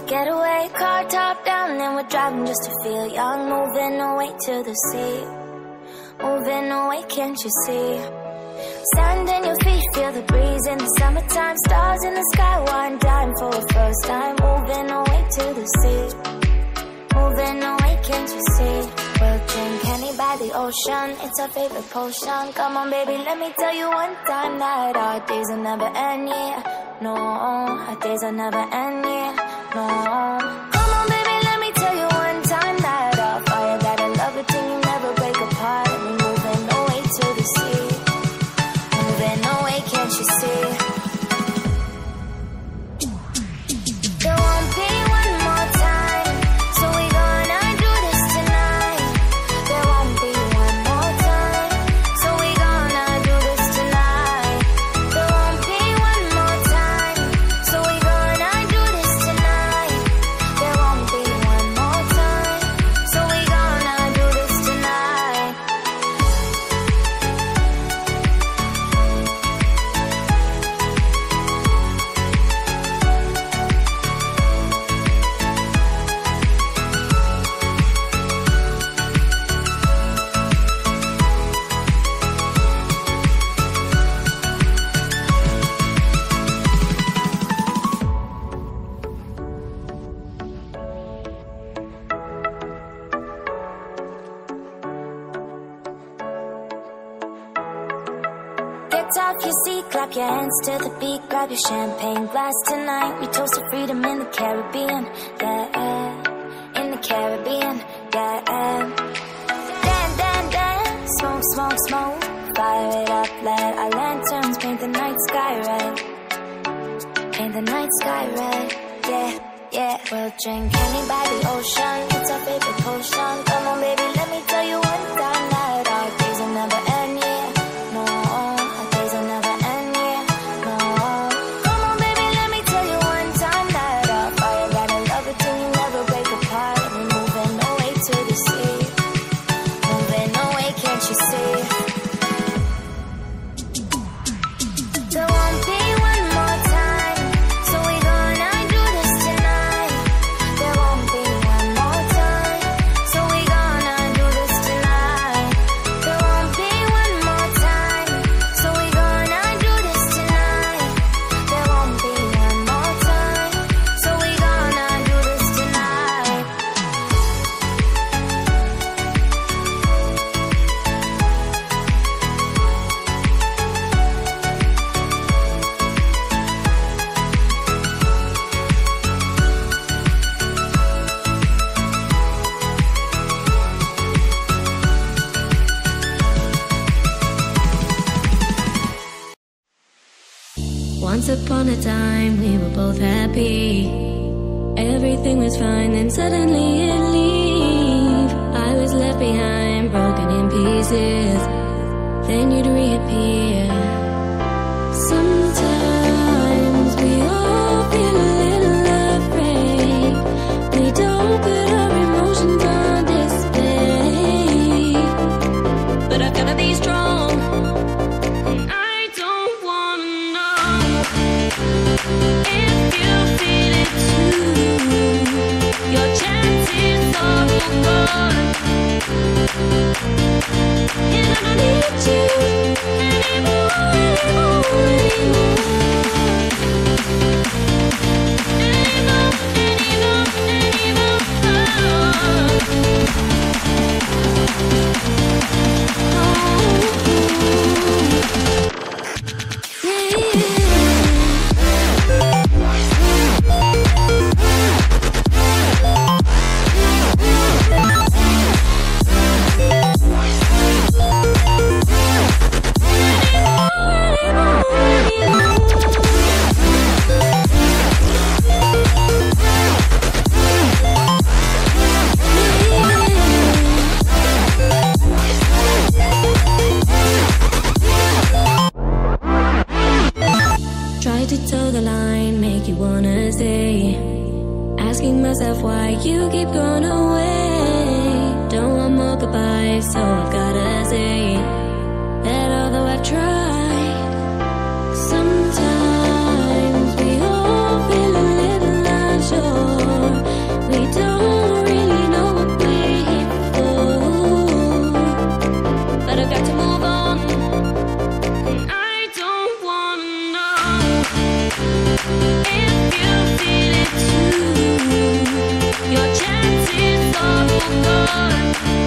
getaway, car top down, and we're driving just to feel young. Moving away to the sea, moving away, can't you see? Sand in your feet, feel the breeze in the summertime. Stars in the sky, one dime for the first time. Moving away to the sea, moving away, can't you see? We'll drink honey by the ocean, it's our favorite potion. Come on baby, let me tell you one time that our days will never end, yeah. No, our days will never end, yeah. No. Come on baby, let me tell you one time that our fire got a love it till you never break apart. And we're moving away to the sea, moving away, can't you see? There won't be one more time, so we gonna do this tonight. There won't be one more time, so we gonna do this tonight. There won't be one more time, so we gonna do this tonight. There won't be one more time, so we gonna do this tonight. Get off your seat, clap your hands to the beat, grab your champagne glass tonight. We toast to freedom in the Caribbean, yeah, in the Caribbean, yeah. Dance, dance, dance, smoke, smoke, smoke, fire it up, let our lanterns paint the night sky red, paint the night sky red, yeah, yeah. We'll drink honey by the ocean, it's our favorite potion. Come on baby, let me tell you one time that our days will never end, yeah. No, our days will never end, yeah. No. Come on baby, let me tell you one time that our fire got a love it till you never break apart. And we're moving away to the sea, moving away, can't you see? There won't be one more time, so we gonna do this tonight. There won't be one more time, so we gonna do this tonight. There won't be one more time, so we gonna do this tonight. There won't be one more time, so we gonna do this tonight. Once upon a time, we were both happy. Everything was fine, then suddenly it leave. I was left behind, broken in pieces. Then you'd reappear. Sometimes we all feel a little afraid. We don't put our emotions on display. But I've gotta be strong. I don't wanna know if you feel it too. Your chances are gone, and I don't need you anymore, Try to toe the line, make you wanna stay. Asking myself why you keep going away. Don't want more goodbyes, so I've gotta say that although I've tried, sometimes we all feel a little unsure. on.